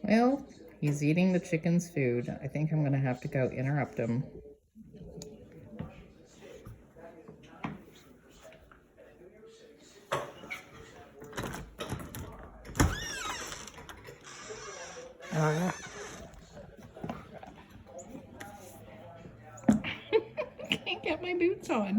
Well, he's eating the chicken's food. I think I'm going to have to go interrupt him. Oh, Can't get my boots on.